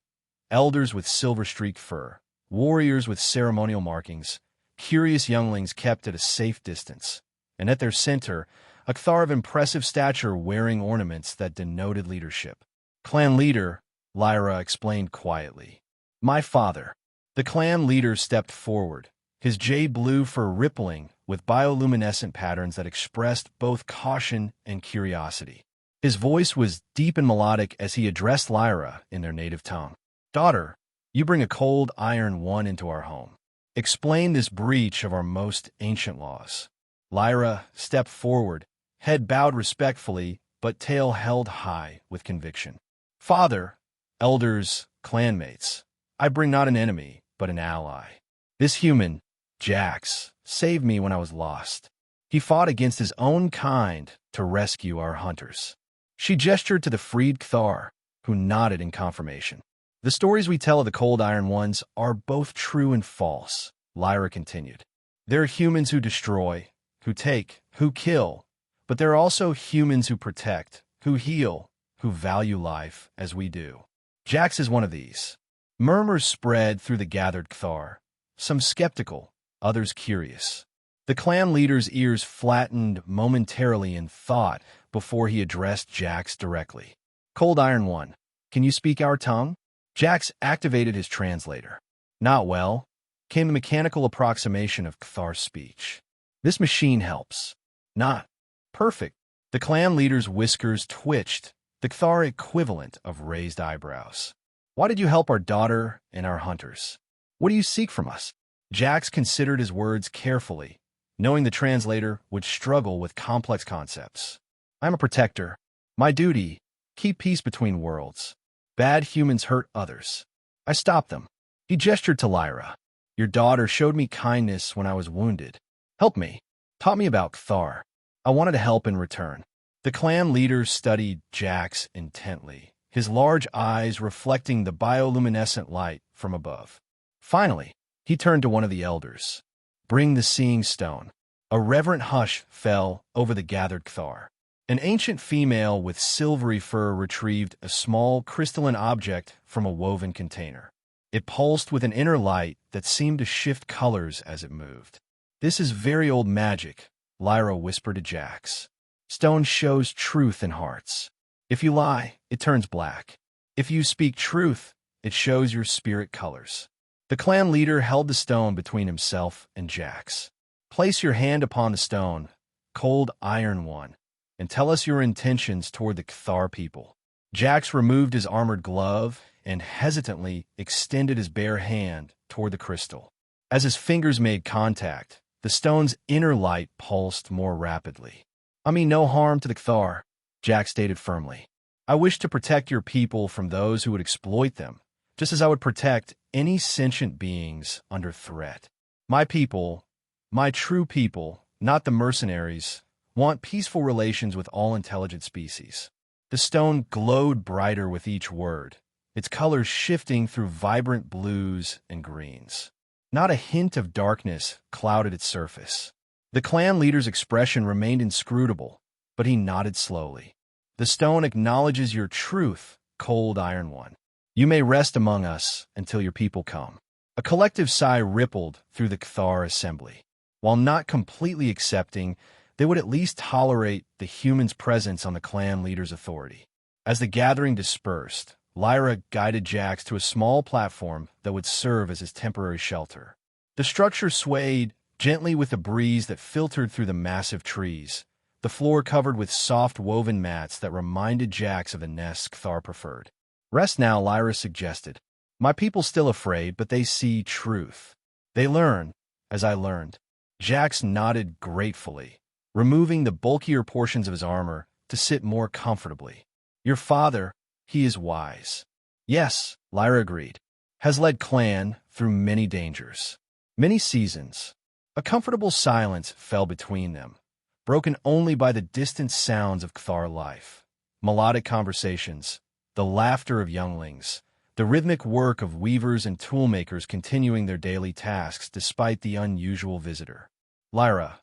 Speaker 1: Elders with silver-streaked fur, warriors with ceremonial markings, curious younglings kept at a safe distance, and at their center, a Cthar of impressive stature wearing ornaments that denoted leadership. "Clan leader," Lyra explained quietly. "My father." The clan leader stepped forward, his jade blue fur rippling with bioluminescent patterns that expressed both caution and curiosity. His voice was deep and melodic as he addressed Lyra in their native tongue. "Daughter, you bring a cold Iron One into our home. Explain this breach of our most ancient laws." Lyra stepped forward, head bowed respectfully, but tail held high with conviction. "Father, elders, clanmates, I bring not an enemy, but an ally. This human, Jax, saved me when I was lost. He fought against his own kind to rescue our hunters." She gestured to the freed Cthar, who nodded in confirmation. "The stories we tell of the Cold Iron Ones are both true and false," Lyra continued. "There are humans who destroy, who take, who kill, but there are also humans who protect, who heal, who value life as we do. Jax is one of these." Murmurs spread through the gathered Cthar, some skeptical, others curious. The clan leader's ears flattened momentarily in thought before he addressed Jax directly. "Cold Iron One, can you speak our tongue?" Jax activated his translator. "Not well," came the mechanical approximation of Cthar's speech. "This machine helps." "Not perfect." The clan leader's whiskers twitched, the Cthar equivalent of raised eyebrows. "Why did you help our daughter and our hunters? What do you seek from us?" Jax considered his words carefully, knowing the translator would struggle with complex concepts. "I'm a protector. My duty, keep peace between worlds. Bad humans hurt others. I stop them." He gestured to Lyra. "Your daughter showed me kindness when I was wounded. Help me. Taught me about Cthar. I wanted to help in return." The clan leader studied Jax intently, his large eyes reflecting the bioluminescent light from above. Finally, he turned to one of the elders. "Bring the seeing stone." A reverent hush fell over the gathered Cthar. An ancient female with silvery fur retrieved a small crystalline object from a woven container. It pulsed with an inner light that seemed to shift colors as it moved. "This is very old magic," Lyra whispered to Jax. "Stone shows truth in hearts. If you lie, it turns black. If you speak truth, it shows your spirit colors." The clan leader held the stone between himself and Jax. "Place your hand upon the stone, Cold Iron One, and tell us your intentions toward the Cthar people." Jax removed his armored glove, and hesitantly extended his bare hand toward the crystal. As his fingers made contact, the stone's inner light pulsed more rapidly. "I mean no harm to the Kthar," Jack stated firmly. "I wish to protect your people from those who would exploit them, just as I would protect any sentient beings under threat. My people, my true people, not the mercenaries, want peaceful relations with all intelligent species." The stone glowed brighter with each word, its colors shifting through vibrant blues and greens. Not a hint of darkness clouded its surface. The clan leader's expression remained inscrutable, but he nodded slowly. "The stone acknowledges your truth, cold Iron One. You may rest among us until your people come." A collective sigh rippled through the Kthar assembly. While not completely accepting, they would at least tolerate the human's presence on the clan leader's authority. As the gathering dispersed, Lyra guided Jax to a small platform that would serve as his temporary shelter. The structure swayed gently with the breeze that filtered through the massive trees, the floor covered with soft woven mats that reminded Jax of the nests Kthar preferred. "Rest now," Lyra suggested. "My people still afraid, but they see truth. They learn, as I learned." Jax nodded gratefully, removing the bulkier portions of his armor to sit more comfortably. "Your father, he is wise." "Yes," Lyra agreed. "Has led clan through many dangers, many seasons." A comfortable silence fell between them, broken only by the distant sounds of Kthar life. Melodic conversations, the laughter of younglings, the rhythmic work of weavers and toolmakers continuing their daily tasks despite the unusual visitor. "Lyra,"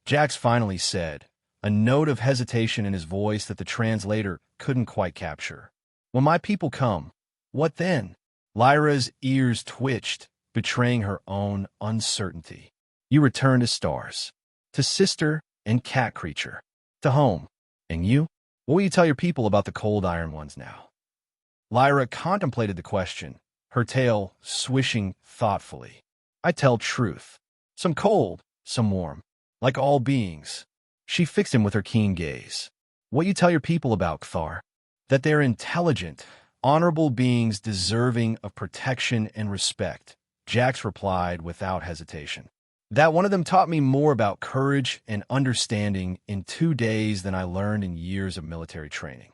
Speaker 1: Jax finally said, a note of hesitation in his voice that the translator couldn't quite capture. "When my people come, what then?" Lyra's ears twitched, betraying her own uncertainty. "You return to stars, to sister and cat creature, to home. And you? What will you tell your people about the cold Iron Ones now?" Lyra contemplated the question, her tail swishing thoughtfully. "I tell truth. Some cold, some warm, like all beings." She fixed him with her keen gaze. "What you tell your people about Kthar? That they're intelligent, honorable beings deserving of protection and respect," Jax replied without hesitation. "That one of them taught me more about courage and understanding in 2 days than I learned in years of military training."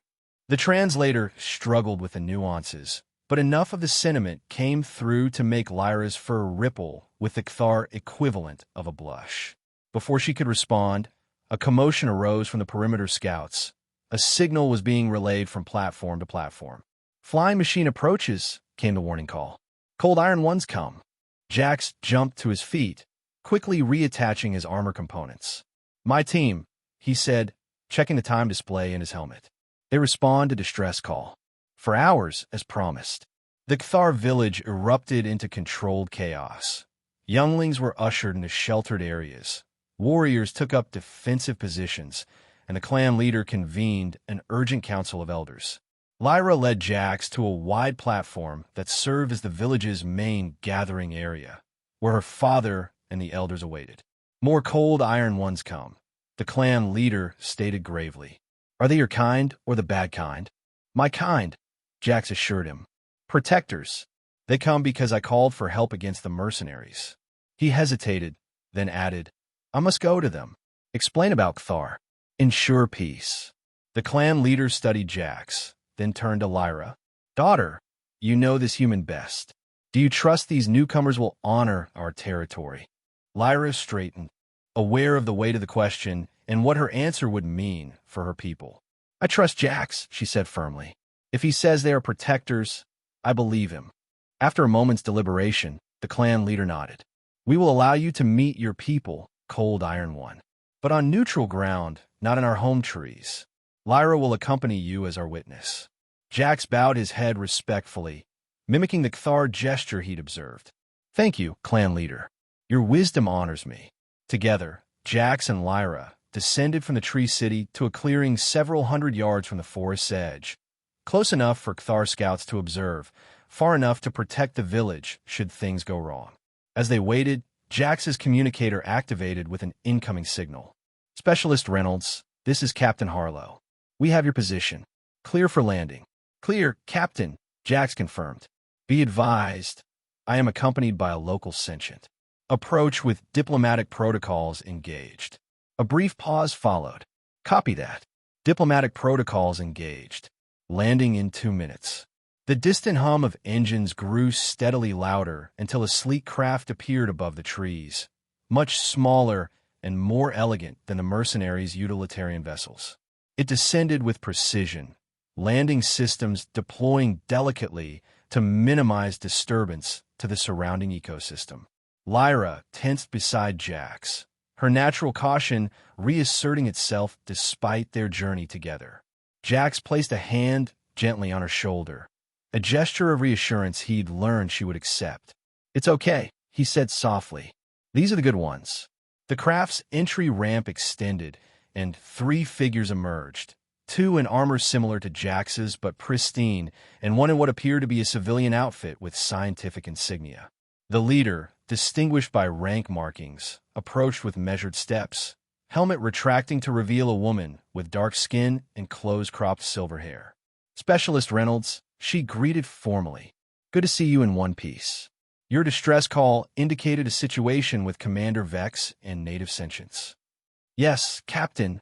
Speaker 1: The translator struggled with the nuances, but enough of the sentiment came through to make Lyra's fur ripple with the Kthar equivalent of a blush. Before she could respond, a commotion arose from the perimeter scouts. A signal was being relayed from platform to platform. "Flying machine approaches," came the warning call. "Cold Iron Ones come." Jax jumped to his feet, quickly reattaching his armor components. "My team," he said, checking the time display in his helmet. "They respond to distress call." For hours, as promised, the Kthar village erupted into controlled chaos. Younglings were ushered into sheltered areas. Warriors took up defensive positions, and the clan leader convened an urgent council of elders. Lyra led Jax to a wide platform that served as the village's main gathering area, where her father and the elders awaited. "More cold Iron Ones come," the clan leader stated gravely. "Are they your kind or the bad kind?" "My kind," Jax assured him. "Protectors. They come because I called for help against the mercenaries." He hesitated, then added, "I must go to them. Explain about Kthar. Ensure peace." The clan leader studied Jax, then turned to Lyra. "Daughter, you know this human best. Do you trust these newcomers will honor our territory?" Lyra straightened, aware of the weight of the question and what her answer would mean for her people. "I trust Jax," she said firmly. "If he says they are protectors, I believe him." After a moment's deliberation, the clan leader nodded. "We will allow you to meet your people, Cold Iron One, but on neutral ground, not in our home trees. Lyra will accompany you as our witness." Jax bowed his head respectfully, mimicking the Kthar gesture he'd observed. "Thank you, clan leader. Your wisdom honors me." Together, Jax and Lyra descended from the tree city to a clearing several hundred yards from the forest's edge, close enough for Kthar scouts to observe, far enough to protect the village should things go wrong. As they waited, Jax's communicator activated with an incoming signal. "Specialist Reynolds, this is Captain Harlow. We have your position. Clear for landing." "Clear, Captain," Jax confirmed. Be advised, I am accompanied by a local sentient. Approach with diplomatic protocols engaged. A brief pause followed. Copy that. Diplomatic protocols engaged. Landing in 2 minutes. The distant hum of engines grew steadily louder until a sleek craft appeared above the trees, much smaller and more elegant than the mercenaries' utilitarian vessels. It descended with precision, landing systems deploying delicately to minimize disturbance to the surrounding ecosystem. Lyra tensed beside Jax, her natural caution reasserting itself despite their journey together. Jax placed a hand gently on her shoulder, a gesture of reassurance he'd learned she would accept. It's okay, he said softly. These are the good ones. The craft's entry ramp extended, and 3 figures emerged, 2 in armor similar to Jax's but pristine, and 1 in what appeared to be a civilian outfit with scientific insignia. The leader, distinguished by rank markings, approached with measured steps, helmet retracting to reveal a woman with dark skin and close-cropped silver hair. Specialist Reynolds, she greeted formally. Good to see you in one piece. Your distress call indicated a situation with Commander Vex and native sentients. Yes, Captain,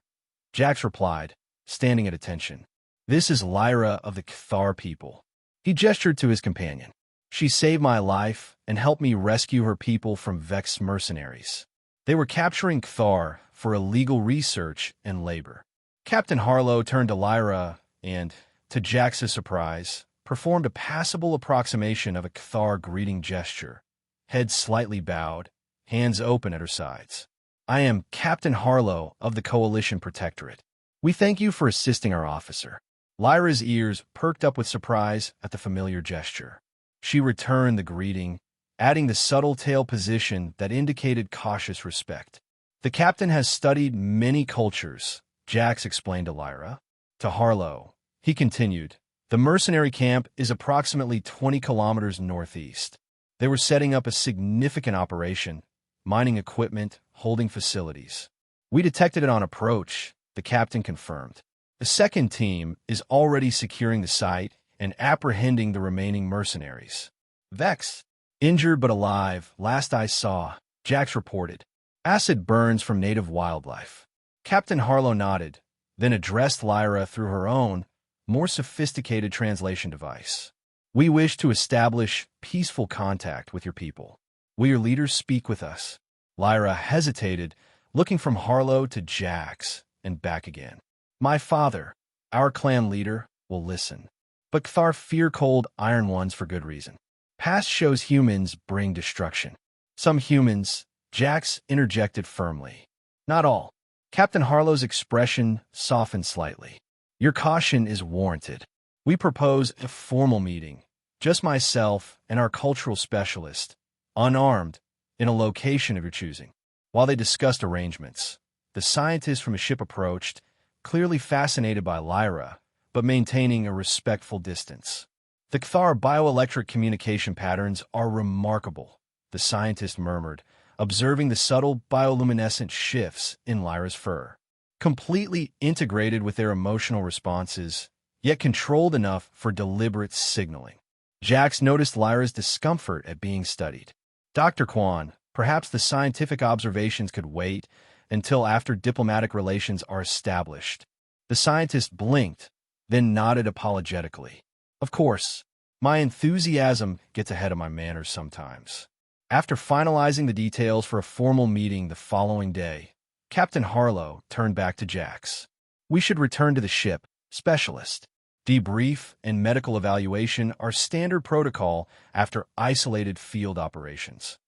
Speaker 1: Jax replied, standing at attention. This is Lyra of the Cathar people. He gestured to his companion. She saved my life and helped me rescue her people from Vex mercenaries. They were capturing Cathar for illegal research and labor. Captain Harlow turned to Lyra and, to Jax's surprise, performed a passable approximation of a Cathar greeting gesture, head slightly bowed, hands open at her sides. I am Captain Harlow of the Coalition Protectorate. We thank you for assisting our officer. Lyra's ears perked up with surprise at the familiar gesture. She returned the greeting, adding the subtle tail position that indicated cautious respect. The captain has studied many cultures, Jax explained to Lyra. To Harlow, he continued, the mercenary camp is approximately 20 kilometers northeast. They were setting up a significant operation, mining equipment, holding facilities. We detected it on approach, the captain confirmed. The second team is already securing the site and apprehending the remaining mercenaries. Vex, injured but alive, last I saw, Jax reported. Acid burns from native wildlife. Captain Harlow nodded, then addressed Lyra through her own, more sophisticated translation device. We wish to establish peaceful contact with your people. Will your leaders speak with us? Lyra hesitated, looking from Harlow to Jax and back again. My father, our clan leader, will listen. But Cathar fear cold Iron Ones for good reason. Past shows humans bring destruction. Some humans, Jax interjected firmly. Not all. Captain Harlow's expression softened slightly. Your caution is warranted. We propose a formal meeting, just myself and our cultural specialist, unarmed, in a location of your choosing. While they discussed arrangements, the scientist from a ship approached, clearly fascinated by Lyra, but maintaining a respectful distance. The Cathar bioelectric communication patterns are remarkable, the scientist murmured, observing the subtle bioluminescent shifts in Lyra's fur. Completely integrated with their emotional responses, yet controlled enough for deliberate signaling. Jax noticed Lyra's discomfort at being studied. Dr. Kwan, perhaps the scientific observations could wait until after diplomatic relations are established. The scientist blinked, then nodded apologetically. Of course, my enthusiasm gets ahead of my manners sometimes. After finalizing the details for a formal meeting the following day, Captain Harlow turned back to Jax. We should return to the ship, specialist. Debrief and medical evaluation are standard protocol after isolated field operations.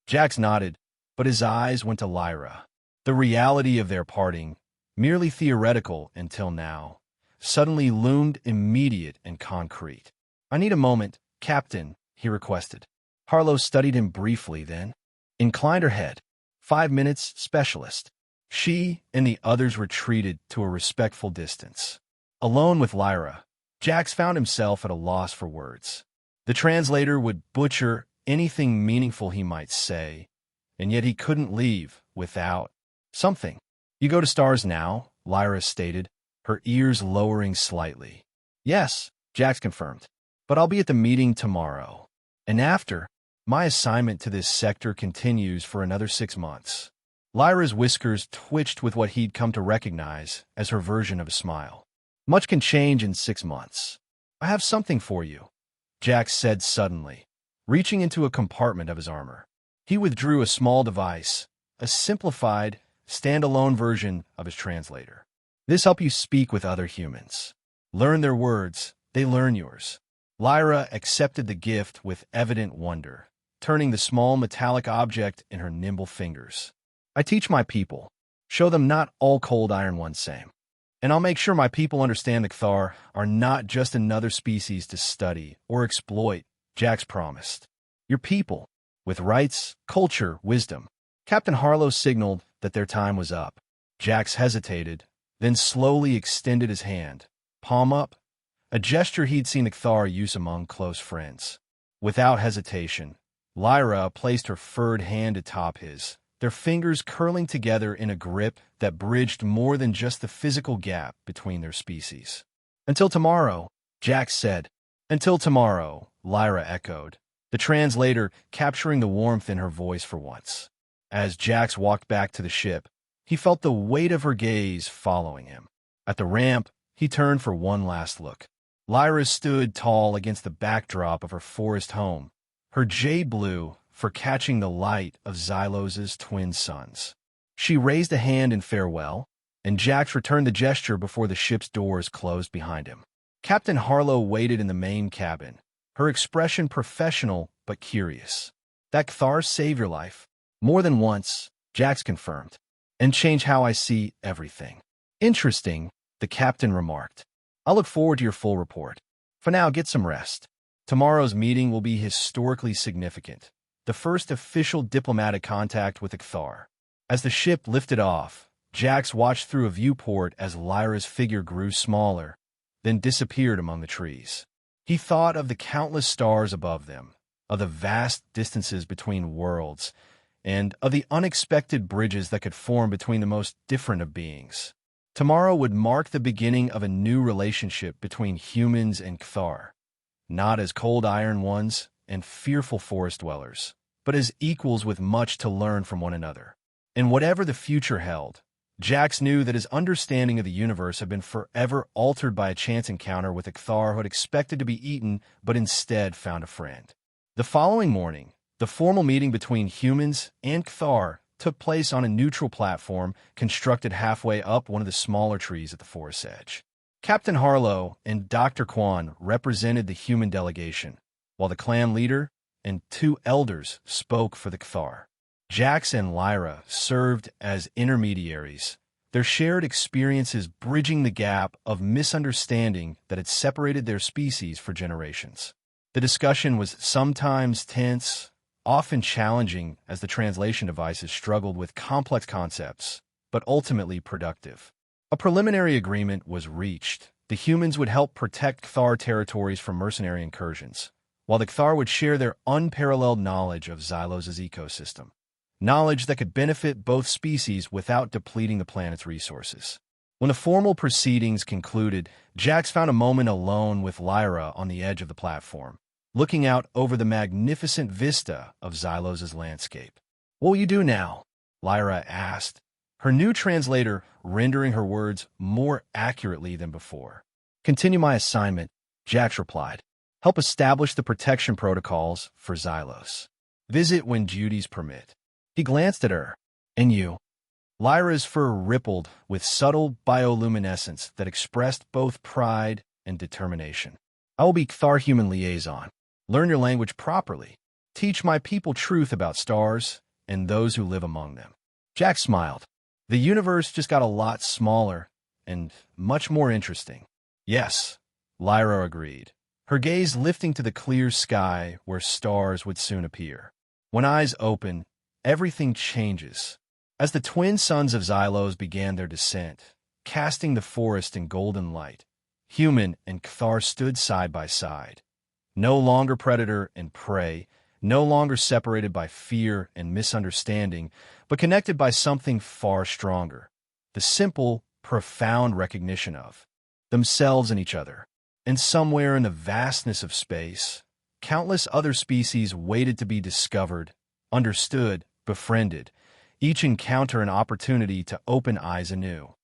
Speaker 1: Jax nodded, but his eyes went to Lyra. The reality of their parting, merely theoretical until now, suddenly loomed immediate and concrete. I need a moment, Captain, he requested. Harlow studied him briefly, then inclined her head. 5 minutes, specialist. She and the others retreated to a respectful distance. Alone with Lyra, Jax found himself at a loss for words. The translator would butcher anything meaningful he might say, and yet he couldn't leave without something. You go to Stars now, Lyra stated, her ears lowering slightly. Yes, Jax confirmed. but I'll be at the meeting tomorrow. And after, my assignment to this sector continues for another 6 months. Lyra's whiskers twitched with what he'd come to recognize as her version of a smile. Much can change in 6 months. I have something for you, Jax said suddenly, reaching into a compartment of his armor. He withdrew a small device, a simplified, standalone version of his translator. This helps you speak with other humans. Learn their words, they learn yours. Lyra accepted the gift with evident wonder, turning the small metallic object in her nimble fingers. I teach my people. Show them not all cold iron ones same. And I'll make sure my people understand the Kthar are not just another species to study or exploit, Jax promised. Your people, with rights, culture, wisdom. Captain Harlow signaled that their time was up. Jax hesitated, then slowly extended his hand, palm up, a gesture he'd seen the Kthar use among close friends. Without hesitation, Lyra placed her furred hand atop his, their fingers curling together in a grip that bridged more than just the physical gap between their species. Until tomorrow, Jax said. Until tomorrow, Lyra echoed, the translator capturing the warmth in her voice for once. As Jax walked back to the ship, he felt the weight of her gaze following him. At the ramp, he turned for one last look. Lyra stood tall against the backdrop of her forest home, her jade blue for catching the light of Xylos's twin suns. She raised a hand in farewell, and Jax returned the gesture before the ship's doors closed behind him. Captain Harlow waited in the main cabin, her expression professional but curious. That Kthar saved your life. More than once, Jax confirmed, and changed how I see everything. Interesting, the captain remarked. I'll look forward to your full report. For now, get some rest. Tomorrow's meeting will be historically significant, the first official diplomatic contact with the Kthar. As the ship lifted off, Jax watched through a viewport as Lyra's figure grew smaller, then disappeared among the trees. He thought of the countless stars above them, of the vast distances between worlds, and of the unexpected bridges that could form between the most different of beings. Tomorrow would mark the beginning of a new relationship between humans and Kthar, not as cold iron ones and fearful forest dwellers, but as equals with much to learn from one another. And whatever the future held, Jax knew that his understanding of the universe had been forever altered by a chance encounter with a Kthar who had expected to be eaten but instead found a friend. The following morning, the formal meeting between humans and Kthar took place on a neutral platform constructed halfway up one of the smaller trees at the forest's edge. Captain Harlow and Dr. Kwan represented the human delegation, while the clan leader and 2 elders spoke for the Kthar. Jax and Lyra served as intermediaries, their shared experiences bridging the gap of misunderstanding that had separated their species for generations. The discussion was sometimes tense, often challenging as the translation devices struggled with complex concepts, but ultimately productive. A preliminary agreement was reached. The humans would help protect Kthar territories from mercenary incursions, while the Kthar would share their unparalleled knowledge of Xylos's ecosystem, knowledge that could benefit both species without depleting the planet's resources. When the formal proceedings concluded, Jax found a moment alone with Lyra on the edge of the platform, looking out over the magnificent vista of Xylos's landscape. What will you do now? Lyra asked, her new translator rendering her words more accurately than before. Continue my assignment, Jax replied. Help establish the protection protocols for Xylos. Visit when duties permit. He glanced at her. And you? Lyra's fur rippled with subtle bioluminescence that expressed both pride and determination. I will be Kthar human liaison. Learn your language properly. Teach my people truth about stars and those who live among them. Jack smiled. The universe just got a lot smaller and much more interesting. Yes, Lyra agreed, her gaze lifting to the clear sky where stars would soon appear. When eyes open, everything changes. As the twin sons of Xylos began their descent, casting the forest in golden light, human and Kthar stood side by side. No longer predator and prey, no longer separated by fear and misunderstanding, but connected by something far stronger, the simple, profound recognition of themselves and each other. And somewhere in the vastness of space, countless other species waited to be discovered, understood, befriended, each encounter an opportunity to open eyes anew.